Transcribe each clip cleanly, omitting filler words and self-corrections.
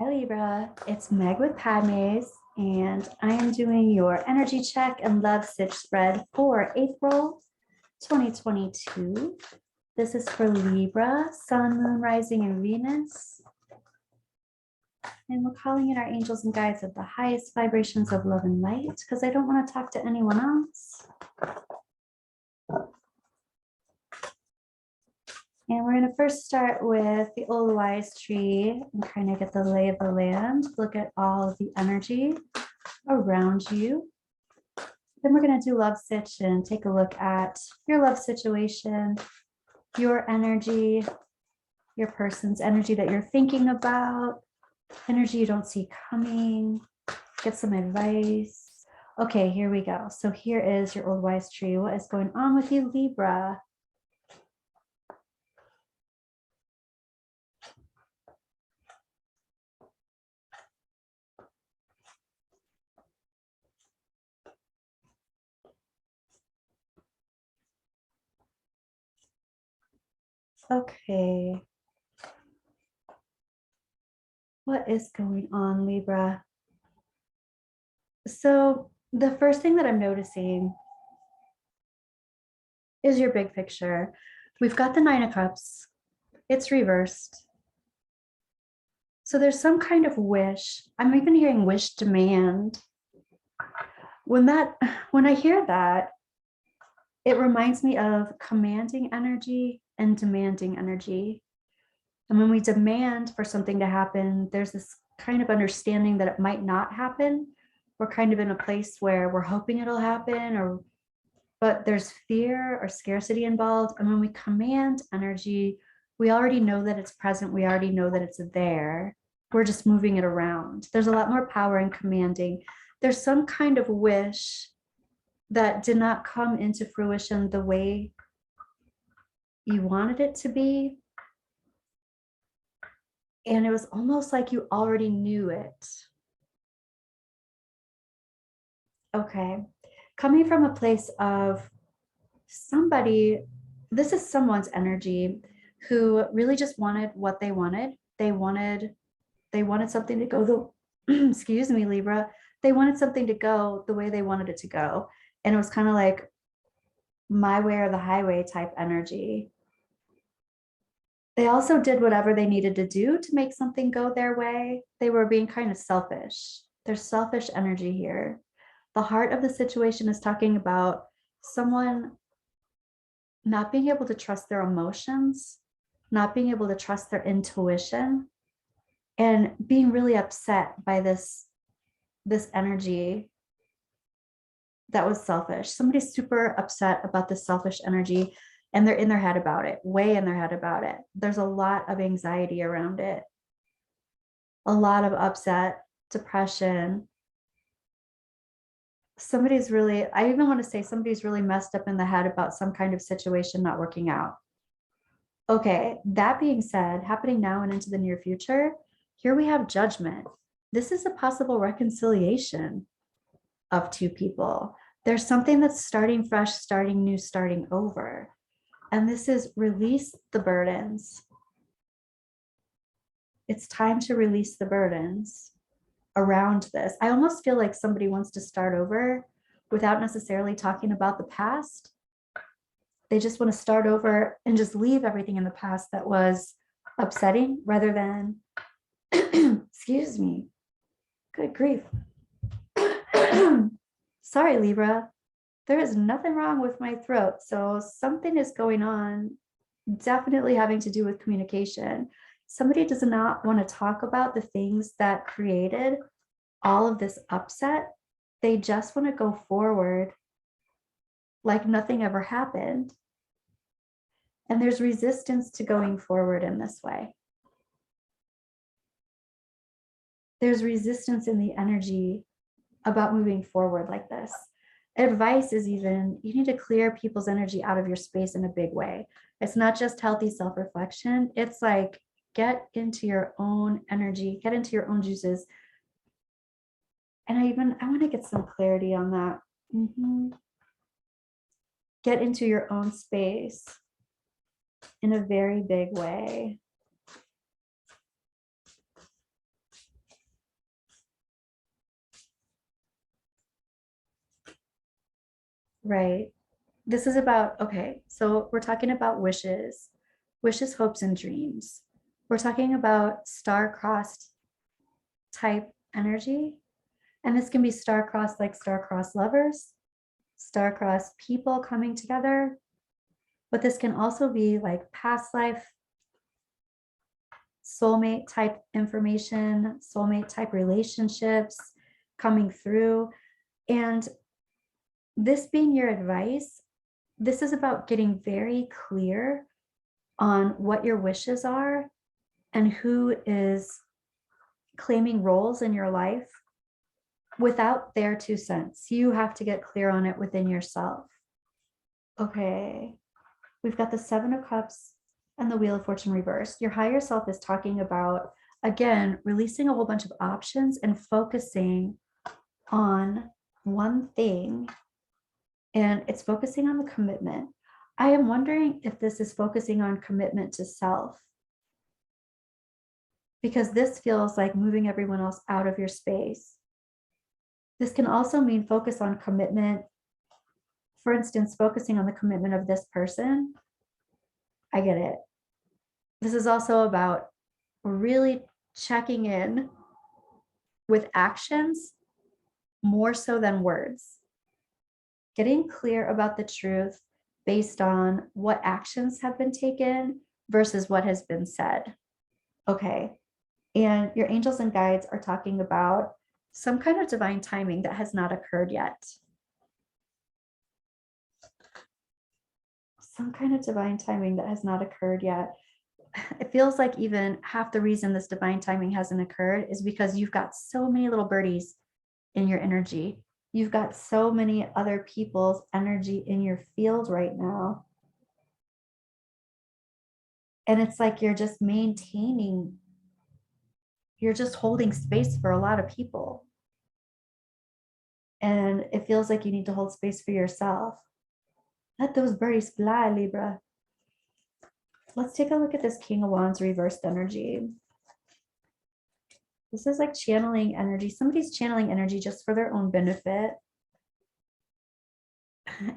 Hi Libra, it's Meg with Padmes, and I am doing your energy check and love sitch spread for April 2022. This is for Libra, Sun, Moon, Rising, and Venus. And we're calling in our angels and guides of the highest vibrations of love and light because I don't want to talk to anyone else. And we're going to first start with the old wise tree and kind of get the lay of the land, look at all of the energy around you. Then we're going to do love sitch and take a look at your love situation, your energy, your person's energy that you're thinking about, energy you don't see coming, get some advice. Okay, here we go. So here is your old wise tree. What is going on with you, Libra? Okay. What is going on, Libra? So the first thing that I'm noticing is your big picture. We've got the Nine of Cups. It's reversed. So there's some kind of wish. I'm even hearing wish demand. When I hear that, it reminds me of commanding energy and demanding energy. And when we demand for something to happen, there's this kind of understanding that it might not happen. We're kind of in a place where we're hoping it'll happen, but there's fear or scarcity involved. And when we command energy, we already know that it's present. We already know that it's there. We're just moving it around. There's a lot more power in commanding. There's some kind of wish that did not come into fruition the way you wanted it to be. And it was almost like you already knew it. Okay. Coming from a place of somebody, this is someone's energy who really just wanted what they wanted. They wanted something to go the, excuse me, Libra. They wanted something to go the way they wanted it to go. And it was kind of like my way or the highway type energy. They also did whatever they needed to do to make something go their way. They were being kind of selfish. There's selfish energy here. The heart of the situation is talking about someone not being able to trust their emotions, not being able to trust their intuition, and being really upset by this energy that was selfish. Somebody's super upset about this selfish energy and they're in their head about it, way in their head about it. There's a lot of anxiety around it, a lot of upset, depression. I even want to say somebody's really messed up in the head about some kind of situation not working out. Okay, that being said, happening now and into the near future, here we have judgment. This is a possible reconciliation of two people. There's something that's starting fresh, starting new, starting over. And this is release the burdens. It's time to release the burdens around this. I almost feel like somebody wants to start over without necessarily talking about the past. They just want to start over and just leave everything in the past that was upsetting rather than, excuse me, good grief. Sorry, Libra. There is nothing wrong with my throat. So something is going on, definitely having to do with communication. Somebody does not want to talk about the things that created all of this upset. They just want to go forward like nothing ever happened. And there's resistance to going forward in this way. There's resistance in the energy about moving forward like this. Advice is even, you need to clear people's energy out of your space in a big way. It's not just healthy self-reflection. It's like, get into your own energy, get into your own juices. And I want to get some clarity on that. Get into your own space in a very big way. right. This is about, okay, so we're talking about wishes, hopes, and dreams. We're talking about star-crossed type energy. And this can be star-crossed like star-crossed lovers, star-crossed people coming together. But this can also be like past life, soulmate type information, soulmate type relationships coming through. And this being your advice, this is about getting very clear on what your wishes are and who is claiming roles in your life without their 2 cents. You have to get clear on it within yourself. Okay, we've got the 7 of Cups and the Wheel of Fortune reversed. Your higher self is talking about, again, releasing a whole bunch of options and focusing on one thing. And it's focusing on the commitment. I am wondering if this is focusing on commitment to self, because this feels like moving everyone else out of your space. This can also mean focus on commitment. For instance, focusing on the commitment of this person. I get it. This is also about really checking in with actions more so than words. Getting clear about the truth based on what actions have been taken versus what has been said. Okay. And your angels and guides are talking about some kind of divine timing that has not occurred yet. Some kind of divine timing that has not occurred yet. It feels like even half the reason this divine timing hasn't occurred is because you've got so many little birdies in your energy. You've got so many other people's energy in your field right now. And it's like you're just maintaining, you're just holding space for a lot of people. And it feels like you need to hold space for yourself. Let those birdies fly, Libra. Let's take a look at this King of Wands reversed energy. This is like channeling energy. Somebody's channeling energy just for their own benefit.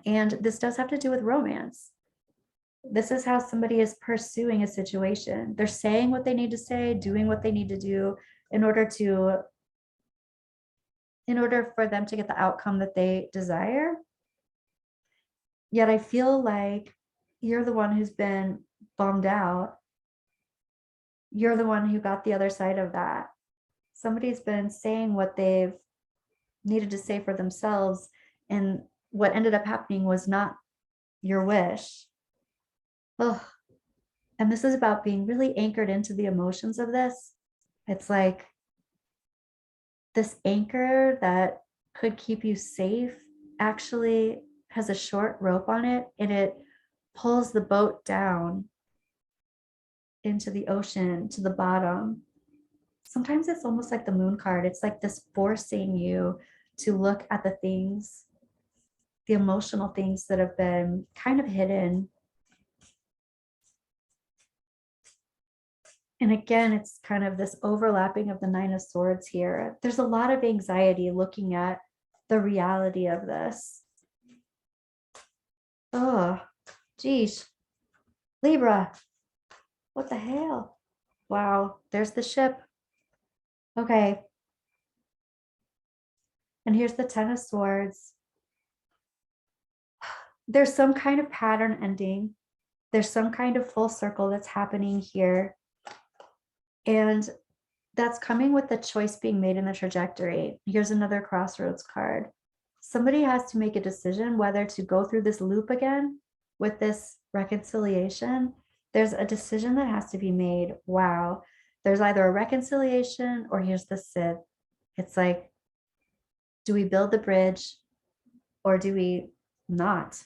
And this does have to do with romance. This is how somebody is pursuing a situation. They're saying what they need to say, doing what they need to do in order for them to get the outcome that they desire. Yet I feel like you're the one who's been bummed out. You're the one who got the other side of that. Somebody's been saying what they've needed to say for themselves, and what ended up happening was not your wish. Ugh. And this is about being really anchored into the emotions of this. It's like this anchor that could keep you safe actually has a short rope on it, and it pulls the boat down into the ocean to the bottom. Sometimes it's almost like the moon card. It's like this forcing you to look at the things, the emotional things that have been kind of hidden. And again, it's kind of this overlapping of the 9 of Swords here. There's a lot of anxiety looking at the reality of this. Oh, geez. Libra, what the hell? Wow, there's the ship. Okay. And here's the 10 of Swords. There's some kind of pattern ending. There's some kind of full circle that's happening here. And that's coming with the choice being made in the trajectory. Here's another crossroads card. Somebody has to make a decision whether to go through this loop again with this reconciliation. There's a decision that has to be made. Wow. There's either a reconciliation or here's the Sith. It's like, do we build the bridge or do we not?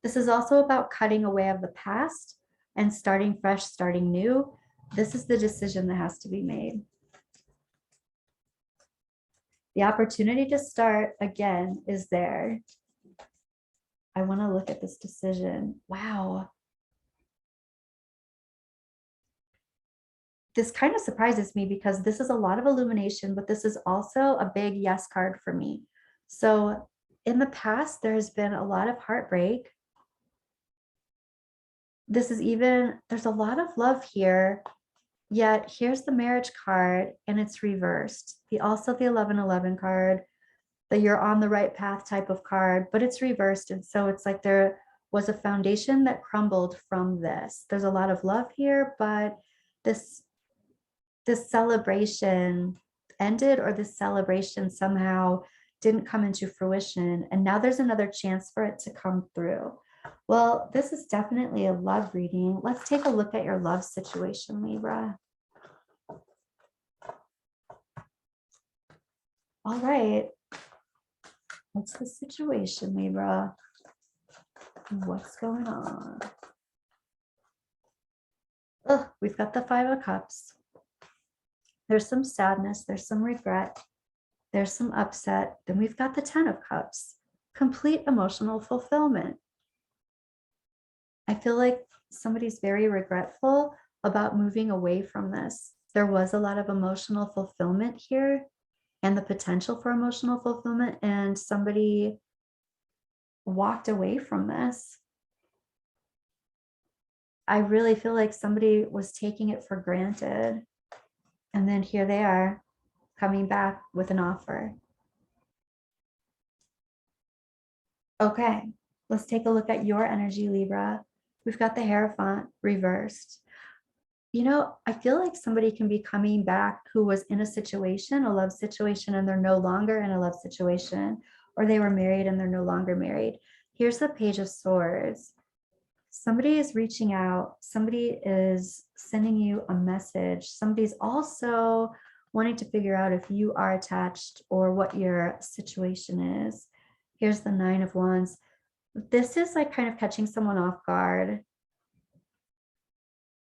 This is also about cutting away of the past and starting fresh, starting new. This is the decision that has to be made. The opportunity to start again is there. I want to look at this decision. Wow. This kind of surprises me because this is a lot of illumination, but this is also a big yes card for me. So in the past, there's been a lot of heartbreak. There's a lot of love here, yet here's the marriage card and it's reversed. Also the 1111 card, that you're on the right path type of card, but it's reversed. And so it's like there was a foundation that crumbled from this. There's a lot of love here, but this celebration ended, or this celebration somehow didn't come into fruition. And now there's another chance for it to come through. Well, this is definitely a love reading. Let's take a look at your love situation, Libra. All right. What's the situation, Libra? What's going on? Oh, we've got the 5 of Cups. There's some sadness. There's some regret. There's some upset. Then we've got the 10 of Cups. Complete emotional fulfillment. I feel like somebody's very regretful about moving away from this. There was a lot of emotional fulfillment here and the potential for emotional fulfillment, and somebody walked away from this. I really feel like somebody was taking it for granted. And then here they are coming back with an offer. Okay, let's take a look at your energy, Libra. We've got the Hierophant reversed. You know, I feel like somebody can be coming back who was in a situation, a love situation, and they're no longer in a love situation, or they were married and they're no longer married. Here's the Page of Swords. Somebody is reaching out. Somebody is sending you a message. Somebody's also wanting to figure out if you are attached or what your situation is. Here's the 9 of Wands. This is like kind of catching someone off guard.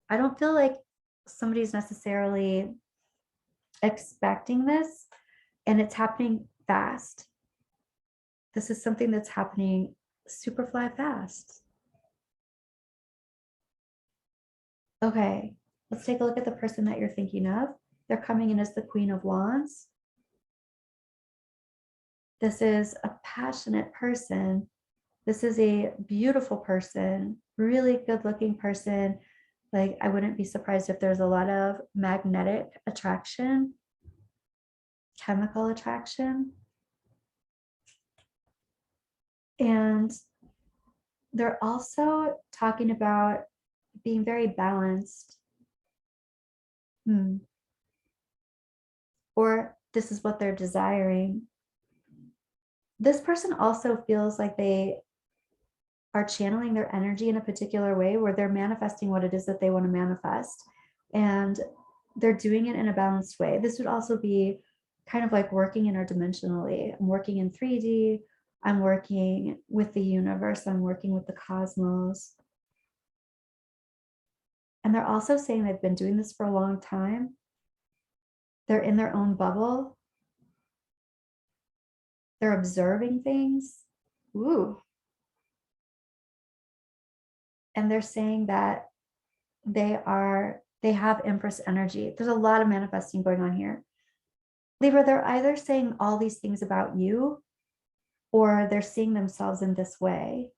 I don't feel like somebody's necessarily expecting this, and it's happening fast. This is something that's happening super fly fast. Okay, let's take a look at the person that you're thinking of. They're coming in as the Queen of Wands. This is a passionate person. This is a beautiful person, really good looking person. Like, I wouldn't be surprised if there's a lot of magnetic attraction, chemical attraction. And they're also talking about being very balanced. Or this is what they're desiring. This person also feels like they are channeling their energy in a particular way where they're manifesting what it is that they want to manifest. And they're doing it in a balanced way. This would also be kind of like working interdimensionally. I'm working in 3D. I'm working with the universe. I'm working with the cosmos. And they're also saying they've been doing this for a long time. They're in their own bubble. They're observing things. Ooh. And they're saying that they have Empress energy. There's a lot of manifesting going on here. Libra, they're either saying all these things about you, or they're seeing themselves in this way.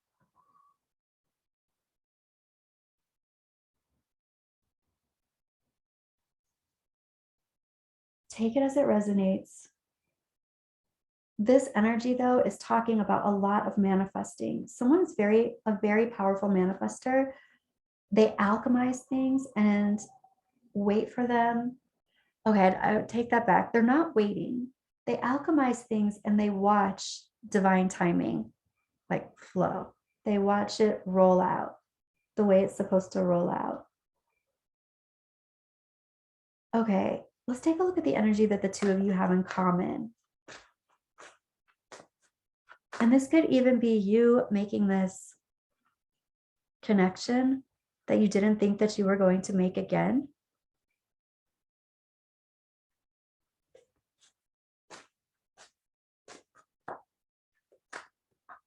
Take it as it resonates. This energy, though, is talking about a lot of manifesting. Someone's a very powerful manifester. They alchemize things and wait for them. Okay, I take that back. They're not waiting. They alchemize things and they watch divine timing, like flow. They watch it roll out the way it's supposed to roll out. Okay, let's take a look at the energy that the two of you have in common. And this could even be you making this connection that you didn't think that you were going to make again.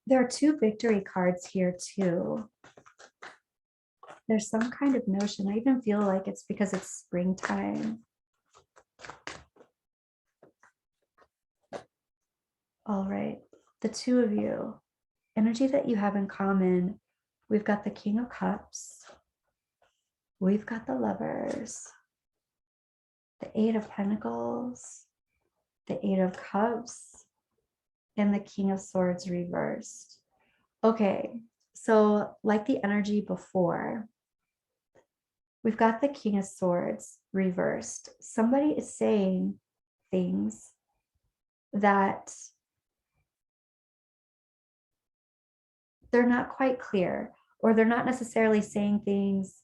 There are 2 victory cards here too. There's some kind of notion. I even feel like it's because it's springtime. All right. the two of you, energy that you have in common. We've got the King of Cups. We've got the Lovers, the Eight of Pentacles, the Eight of Cups, and the King of Swords reversed. Okay, so like the energy before, we've got the King of Swords reversed. Somebody is saying things that they're not quite clear, or they're not necessarily saying things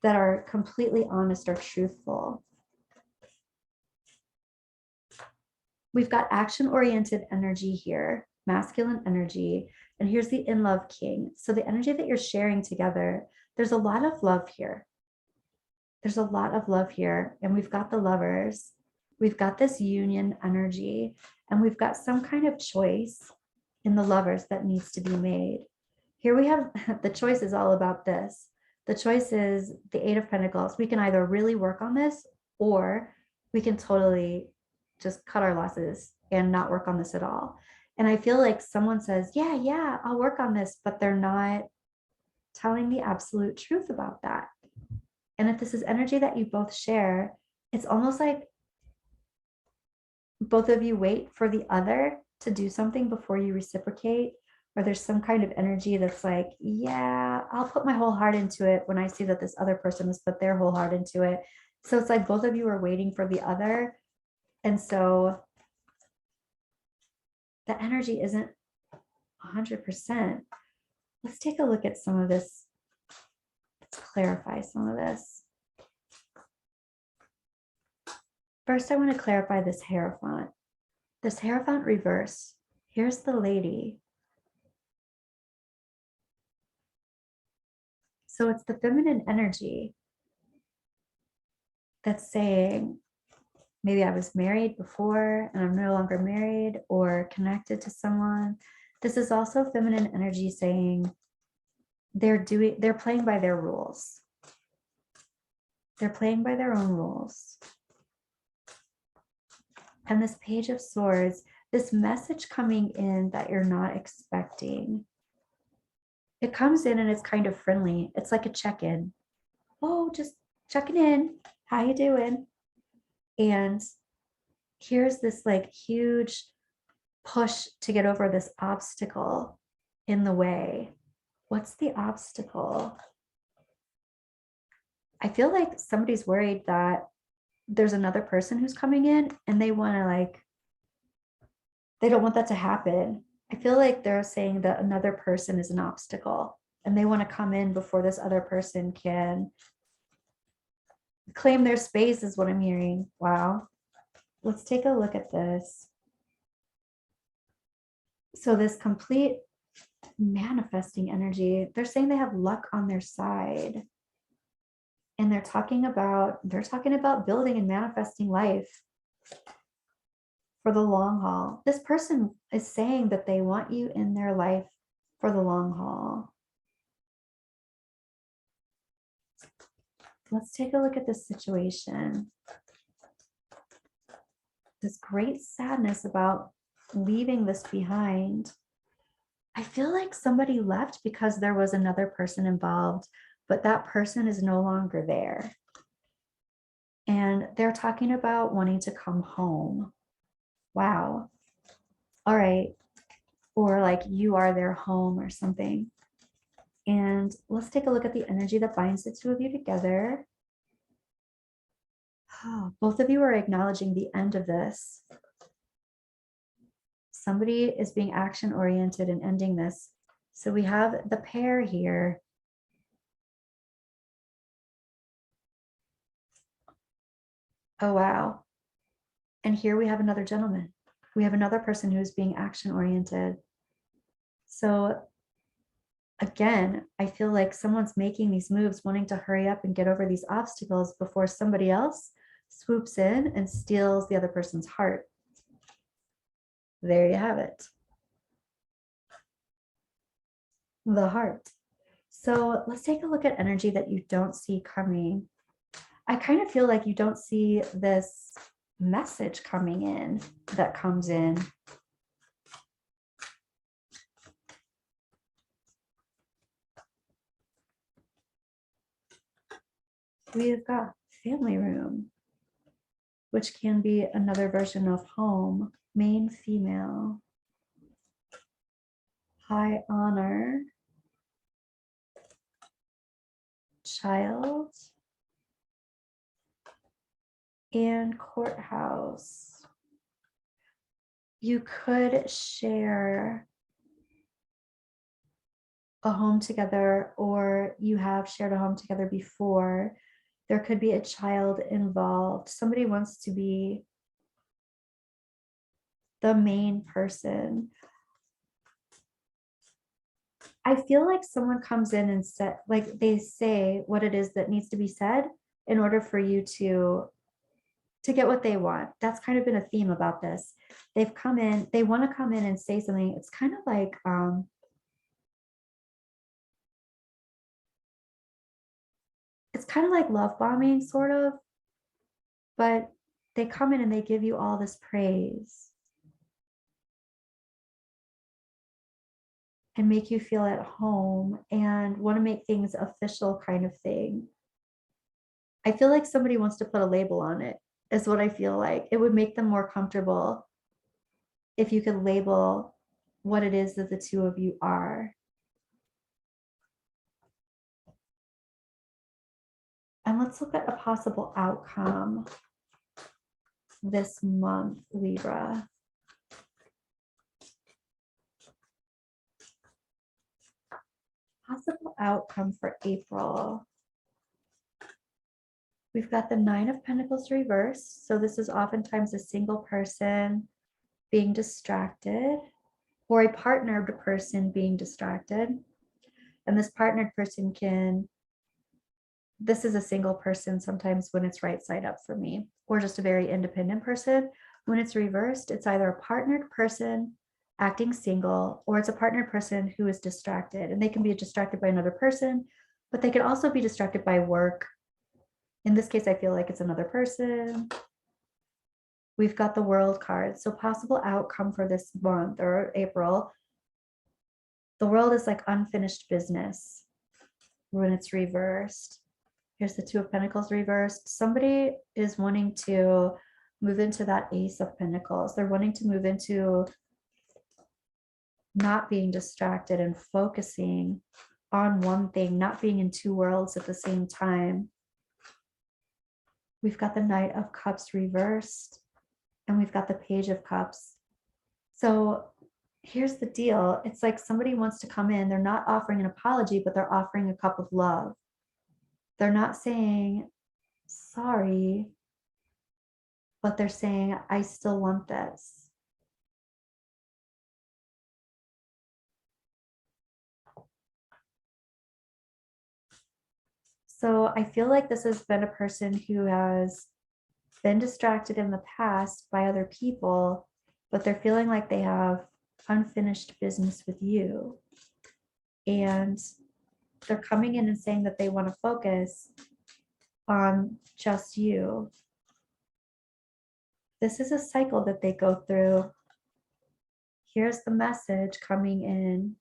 that are completely honest or truthful. We've got action-oriented energy here, masculine energy, and here's the in-love king. So the energy that you're sharing together, there's a lot of love here. There's a lot of love here, and we've got the Lovers. We've got this union energy, and we've got some kind of choice in the Lovers that needs to be made. Here we have the choice is all about this. The choice is the Eight of Pentacles. We can either really work on this, or we can totally just cut our losses and not work on this at all. And I feel like someone says, yeah, I'll work on this, but they're not telling the absolute truth about that. And if this is energy that you both share, it's almost like both of you wait for the other to do something before you reciprocate, or there's some kind of energy that's like, yeah, I'll put my whole heart into it when I see that this other person has put their whole heart into it. So it's like both of you are waiting for the other. And so the energy isn't 100%. Let's take a look at some of this. Let's clarify some of this. First, I want to clarify this Hierophant. This Hierophant reverse. Here's the lady. So it's the feminine energy that's saying, maybe I was married before and I'm no longer married or connected to someone. This is also feminine energy saying they're playing by their rules. They're playing by their own rules. And this Page of Swords, this message coming in that you're not expecting. It comes in and it's kind of friendly. It's like a check-in. Oh, just checking in. How you doing? And here's this like huge push to get over this obstacle in the way. What's the obstacle? I feel like somebody's worried that there's another person who's coming in and they want to they don't want that to happen. I feel like they're saying that another person is an obstacle and they want to come in before this other person can claim their space, is what I'm hearing. Wow. Let's take a look at this. So this complete manifesting energy, they're saying they have luck on their side. And they're talking about building and manifesting life for the long haul. This person is saying that they want you in their life for the long haul. Let's take a look at this situation. This great sadness about leaving this behind. I feel like somebody left because there was another person involved, but that person is no longer there. And they're talking about wanting to come home. Wow. All right. Or like you are their home or something. And let's take a look at the energy that binds the two of you together. Oh, both of you are acknowledging the end of this. Somebody is being action oriented and ending this. So we have the pair here. Oh, wow. And here we have another gentleman. We have another person who's being action oriented. So again, I feel like someone's making these moves, wanting to hurry up and get over these obstacles before somebody else swoops in and steals the other person's heart. There you have it. The heart. So let's take a look at energy that you don't see coming. I kind of feel like you don't see this message coming in that comes in. We've got family room, which can be another version of home, main female, high honor, child, and courthouse. You could share a home together, or you have shared a home together before. There could be a child involved. Somebody wants to be the main person. I feel like someone comes in and said, like they say what it is that needs to be said in order for you to get what they want. That's kind of been a theme about this. They've come in, they want to come in and say something. It's kind of like it's kind of like love bombing, sort of, but they come in and they give you all this praise and make you feel at home and want to make things official, kind of thing. I feel like somebody wants to put a label on it, is what I feel like. It would make them more comfortable if you could label what it is that the two of you are. And let's look at a possible outcome this month, Libra. Possible outcome for April. We've got the Nine of Pentacles reversed. So this is oftentimes a single person being distracted, or a partnered person being distracted. And this partnered person this is a single person sometimes when it's right side up for me, or just a very independent person. When it's reversed, it's either a partnered person acting single, or it's a partnered person who is distracted. And they can be distracted by another person, but they can also be distracted by work. In this case, I feel like it's another person. We've got the World card. So possible outcome for this month or April. The World is like unfinished business when it's reversed. Here's the Two of Pentacles reversed. Somebody is wanting to move into that Ace of Pentacles. They're wanting to move into not being distracted and focusing on one thing, not being in two worlds at the same time. We've got the Knight of Cups reversed, and we've got the Page of Cups. So here's the deal. It's like somebody wants to come in. They're not offering an apology, but they're offering a cup of love. They're not saying sorry, but they're saying, I still want this. So I feel like this has been a person who has been distracted in the past by other people, but they're feeling like they have unfinished business with you. And they're coming in and saying that they want to focus on just you. This is a cycle that they go through. Here's the message coming in.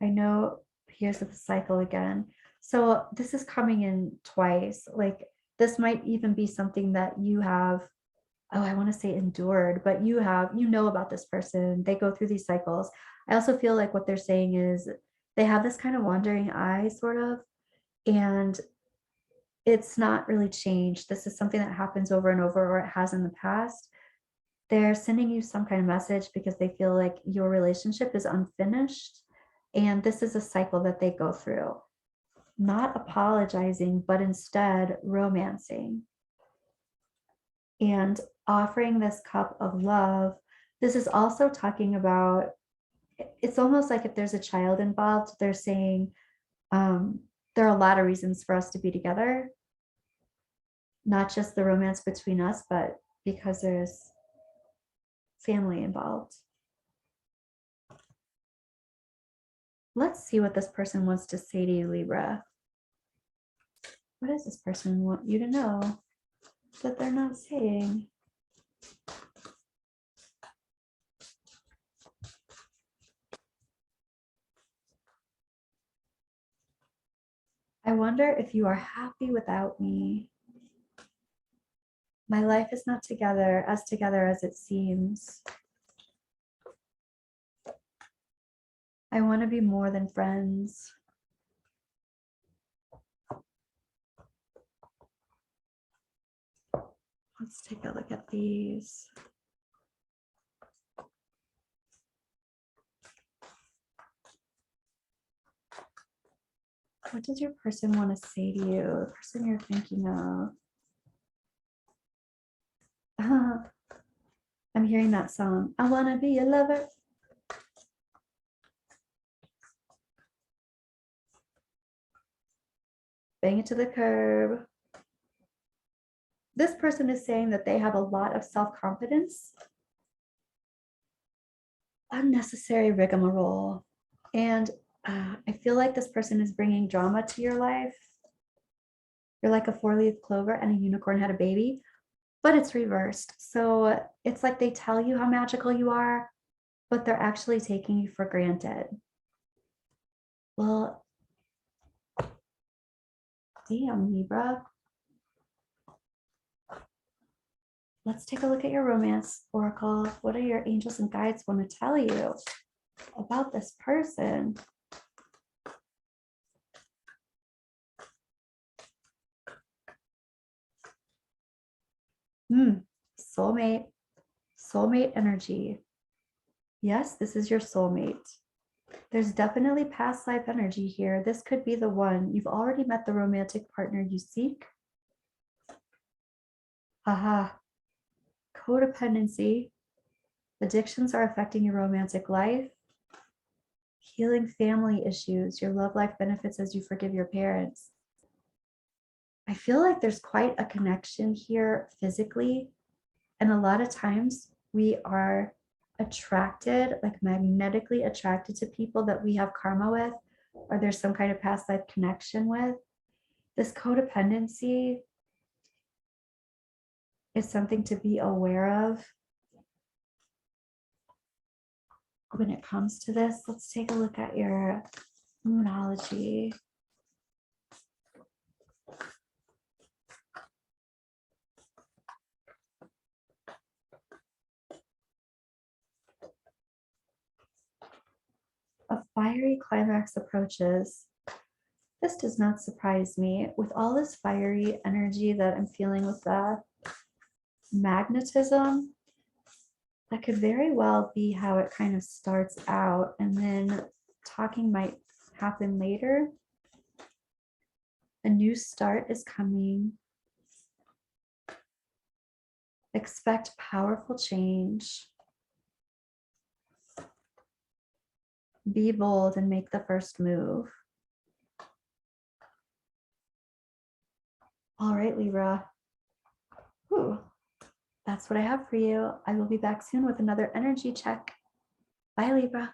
I know, here's the cycle again. So this is coming in twice. Like this might even be something that you have, oh, I want to say endured, but you know about this person. They go through these cycles. I also feel like what they're saying is they have this kind of wandering eye, sort of, and it's not really changed. This is something that happens over and over, or it has in the past. They're sending you some kind of message because they feel like your relationship is unfinished. And this is a cycle that they go through, not apologizing, but instead romancing and offering this cup of love. This is also talking about, it's almost like if there's a child involved, they're saying, there are a lot of reasons for us to be together, not just the romance between us, but because there's family involved. Let's see what this person wants to say to you, Libra. What does this person want you to know that they're not saying? I wonder if you are happy without me. My life is not together as it seems. I want to be more than friends. Let's take a look at these. What does your person want to say to you? The person you're thinking of. I'm hearing that song. I want to be a lover. Bang it to the curb. This person is saying that they have a lot of self-confidence, unnecessary rigmarole. And I feel like this person is bringing drama to your life. You're like a four-leaf clover and a unicorn had a baby, but it's reversed. So it's like they tell you how magical you are, but they're actually taking you for granted. Well, damn, Libra. Let's take a look at your romance oracle. What do your angels and guides want to tell you about this person? Soulmate, soulmate energy. Yes, this is your soulmate. There's definitely past life energy here. This could be the one. You've already met the romantic partner you seek. Haha. Codependency. Addictions are affecting your romantic life. Healing family issues. Your love life benefits as you forgive your parents. I feel like there's quite a connection here physically. And a lot of times we are attracted, like magnetically attracted to people that we have karma with, or there's some kind of past life connection with. This codependency is something to be aware of. When it comes to this, let's take a look at your numerology. A fiery climax approaches. This does not surprise me. With all this fiery energy that I'm feeling with the magnetism, that could very well be how it kind of starts out, and then talking might happen later. A new start is coming. Expect powerful change. Be bold and make the first move. All right, Libra. Ooh, that's what I have for you. I will be back soon with another energy check. Bye, Libra.